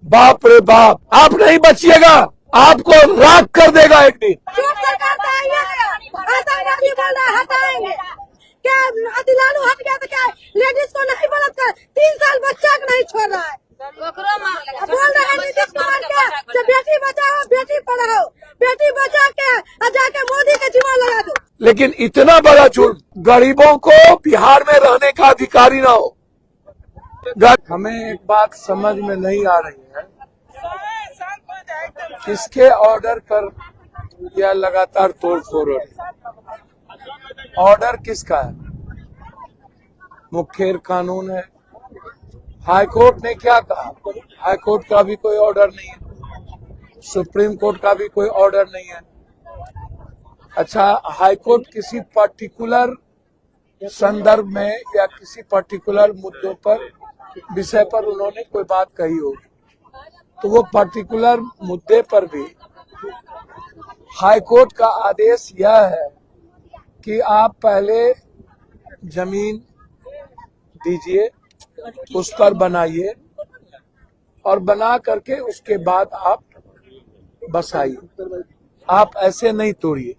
बाप रे बाप, आप नहीं बचिएगा, आपको राख कर देगा एक दिन। सरकार तो आई है, आतंकवादी बोल रहा है हटाएंगे क्या? अतिलालू हट गया तो क्या लेडीज को नहीं बलात्कार, 3 साल बच्चा को नहीं छोड़ रहा है। बोल रहे हैं नीतीश कुमार क्या, जब बेटी बचाओ बेटी पढ़ाओ, बेटी बचा के जाके मोदी के जीवन लगा दो। लेकिन इतना बड़ा झूठ, गरीबों को बिहार में रहने का अधिकार ही ना हो। हमें एक बात समझ में नहीं आ रही है, किसके ऑर्डर पर यह लगातार तोड़फोड़ हो रही है? ऑर्डर किसका है? मुखर कानून है। हाईकोर्ट ने क्या कहा? हाईकोर्ट का भी कोई ऑर्डर नहीं है, सुप्रीम कोर्ट का भी कोई ऑर्डर नहीं है। अच्छा, हाईकोर्ट किसी पर्टिकुलर संदर्भ में या किसी पर्टिकुलर मुद्दों पर, विषय पर उन्होंने कोई बात कही होगी, तो वो पर्टिकुलर मुद्दे पर भी हाईकोर्ट का आदेश यह है कि आप पहले जमीन दीजिए, उस पर बनाइए और बना करके उसके बाद आप बसाइए, आप ऐसे नहीं तोड़िए।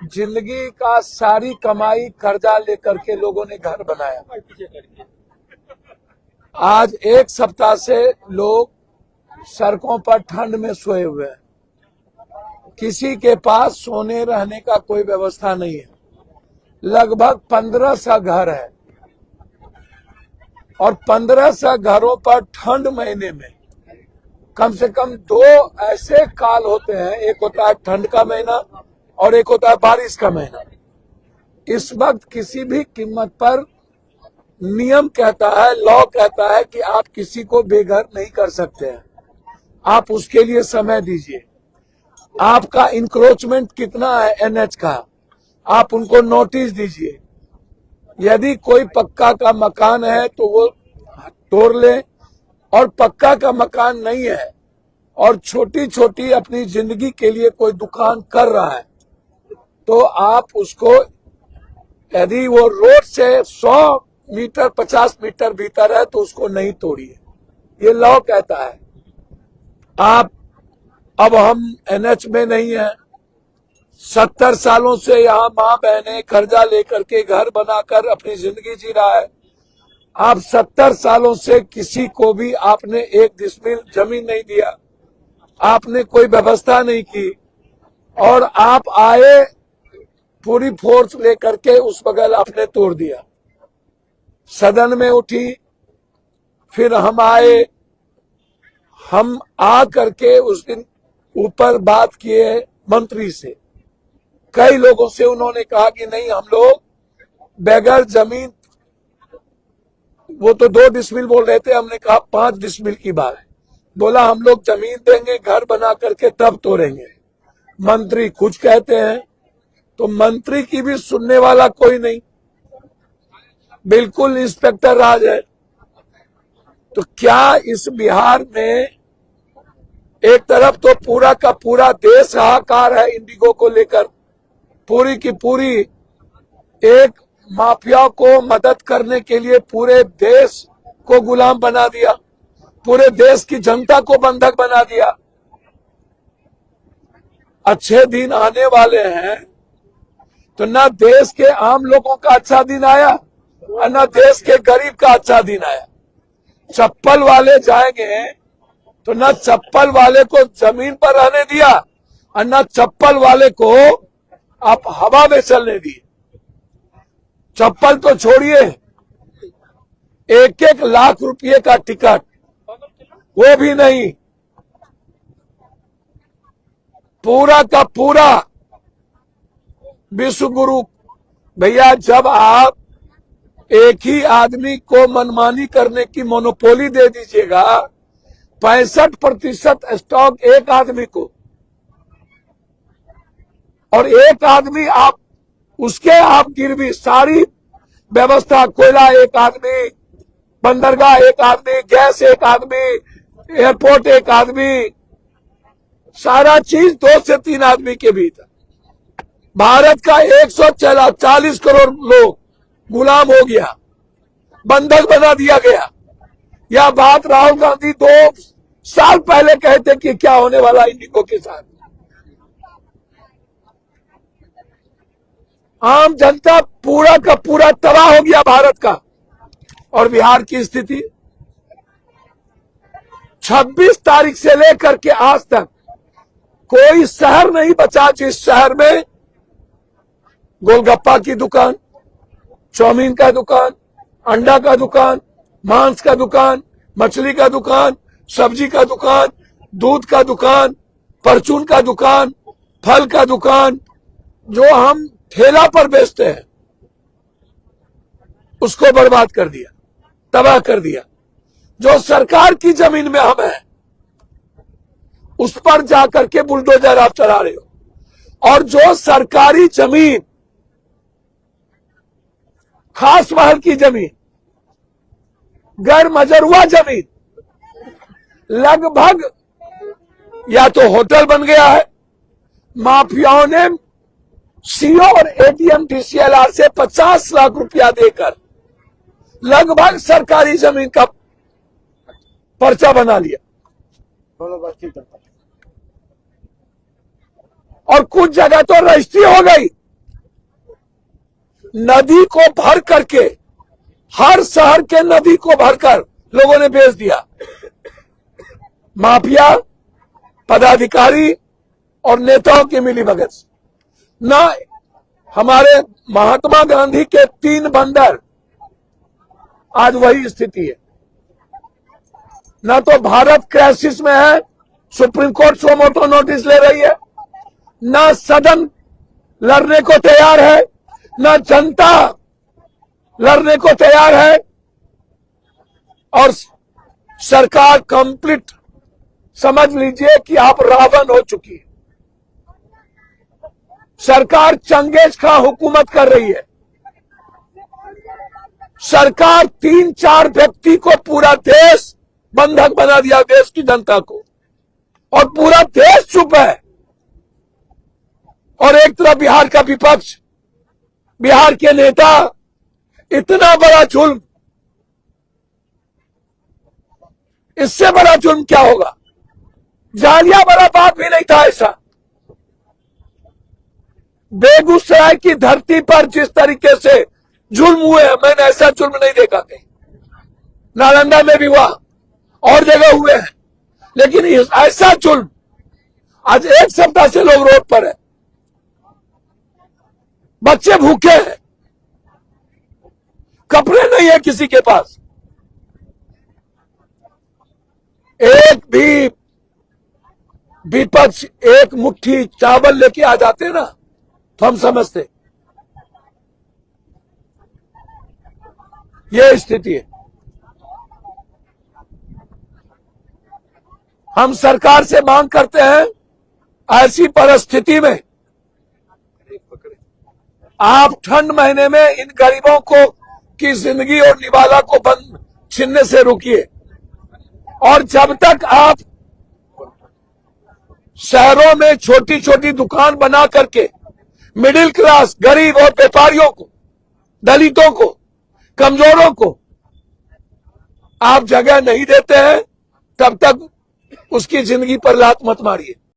जिंदगी का सारी कमाई कर्जा लेकर के लोगों ने घर बनाया। आज 1 सप्ताह से लोग सड़कों पर ठंड में सोए हुए हैं, किसी के पास सोने रहने का कोई व्यवस्था नहीं है। लगभग 1500 घर है और 1500 घरों पर ठंड महीने में कम से कम 2 ऐसे काल होते हैं, एक होता है ठंड का महीना और एक होता है बारिश का महीना। इस वक्त किसी भी कीमत पर नियम कहता है, लॉ कहता है कि आप किसी को बेघर नहीं कर सकते हैं। आप उसके लिए समय दीजिए। आपका इंक्रोचमेंट कितना है एनएच का, आप उनको नोटिस दीजिए। यदि कोई पक्का का मकान है तो वो तोड़ ले, और पक्का का मकान नहीं है और छोटी छोटी अपनी जिंदगी के लिए कोई दुकान कर रहा है तो आप उसको, यदि वो रोड से 100 मीटर 50 मीटर भीतर है तो उसको नहीं तोड़िए, ये लॉ कहता है। आप, अब हम एनएच में नहीं है, 70 सालों से यहाँ माँ बहनें कर्जा लेकर के घर बनाकर अपनी जिंदगी जी रहा है। आप 70 सालों से किसी को भी आपने 1 डिसमिल जमीन नहीं दिया, आपने कोई व्यवस्था नहीं की, और आप आए पूरी फोर्स लेकर के उस बगल आपने तोड़ दिया। सदन में उठी, फिर हम आए, हम आ करके उस दिन ऊपर बात किए मंत्री से, कई लोगों से उन्होंने कहा कि नहीं, हम लोग बगैर जमीन, वो तो 2 डिसमिल बोल रहे थे, हमने कहा 5 डिसमिल की बात, बोला हम लोग जमीन देंगे घर बना करके तब तोड़ेंगे। मंत्री कुछ कहते हैं तो मंत्री की भी सुनने वाला कोई नहीं, बिल्कुल इंस्पेक्टर राज है। तो क्या इस बिहार में एक तरफ तो पूरा का पूरा देश हाहाकार है इंडिगो को लेकर, पूरी की पूरी एक माफिया को मदद करने के लिए पूरे देश को गुलाम बना दिया, पूरे देश की जनता को बंधक बना दिया। अच्छे दिन आने वाले हैं तो न देश के आम लोगों का अच्छा दिन आया और न देश के गरीब का अच्छा दिन आया। चप्पल वाले जाएंगे तो न चप्पल वाले को जमीन पर रहने दिया और न चप्पल वाले को आप हवा में चलने दिए। चप्पल तो छोड़िए, 1-1 लाख रुपए का टिकट, वो भी नहीं। पूरा का पूरा विश्व गुरु, भैया जब आप एक ही आदमी को मनमानी करने की मोनोपोली दे दीजिएगा, 65% स्टॉक एक आदमी को, और एक आदमी आप उसके आप गिरवी, सारी व्यवस्था, कोयला एक आदमी, बंदरगाह एक आदमी, गैस एक आदमी, एयरपोर्ट एक आदमी, सारा चीज 2 से 3 आदमी के भीतर। भारत का 140 करोड़ लोग गुलाम हो गया, बंधक बना दिया गया। यह बात राहुल गांधी 2 साल पहले कहे थे कि क्या होने वाला इंडिगो के साथ। आम जनता पूरा का पूरा तबाह हो गया भारत का। और बिहार की स्थिति 26 तारीख से लेकर के आज तक कोई शहर नहीं बचा जिस शहर में गोलगप्पा की दुकान, चाउमीन का दुकान, अंडा का दुकान, मांस का दुकान, मछली का दुकान, सब्जी का दुकान, दूध का दुकान, परचून का दुकान, फल का दुकान, जो हम ठेला पर बेचते हैं, उसको बर्बाद कर दिया, तबाह कर दिया। जो सरकार की जमीन में हम हैं, उस पर जाकर के बुलडोजर आप चला रहे हो। और जो सरकारी जमीन, खास महल की जमीन, गैर मजरुआ जमीन, लगभग या तो होटल बन गया है, माफियाओं ने सीओ और एटीएम डीसीएलआर से 50 लाख रुपया देकर लगभग सरकारी जमीन का पर्चा बना लिया। और कुछ जगह तो रजिस्ट्री हो गई। नदी को भर करके, हर शहर के नदी को भरकर लोगों ने बेच दिया। माफिया, पदाधिकारी और नेताओं की मिलीभगत से। ना हमारे महात्मा गांधी के 3 बंदर, आज वही स्थिति है। ना तो भारत क्राइसिस में है, सुप्रीम कोर्ट सो मोटो नोटिस ले रही है, ना सदन लड़ने को तैयार है, ना जनता लड़ने को तैयार है, और सरकार कंप्लीट समझ लीजिए कि आप रावण हो चुकी है। सरकार चंगेज खां हुकूमत कर रही है। सरकार 3-4 व्यक्ति को पूरा देश बंधक बना दिया, देश की जनता को, और पूरा देश चुप है। और एक तरफ बिहार का विपक्ष, बिहार के नेता, इतना बड़ा जुल्म, इससे बड़ा जुल्म क्या होगा? जालिया बड़ा बात भी नहीं था ऐसा। बेगूसराय की धरती पर जिस तरीके से जुल्म हुए हैं, मैंने ऐसा जुल्म नहीं देखा कहीं। नालंदा में भी हुआ, और जगह हुए हैं, लेकिन ऐसा जुल्म, आज 1 सप्ताह से लोग रोड पर है, बच्चे भूखे हैं, कपड़े नहीं है किसी के पास। एक भी विपक्ष एक मुट्ठी चावल लेके आ जाते ना, तो हम समझते। ये स्थिति है। हम सरकार से मांग करते हैं, ऐसी परिस्थिति में आप ठंड महीने में इन गरीबों को की जिंदगी और निवाला को बंद छीनने से रुकिए। और जब तक आप शहरों में छोटी छोटी दुकान बना करके मिडिल क्लास, गरीब और व्यापारियों को, दलितों को, कमजोरों को आप जगह नहीं देते हैं, तब तक उसकी जिंदगी पर लात मत मारिए।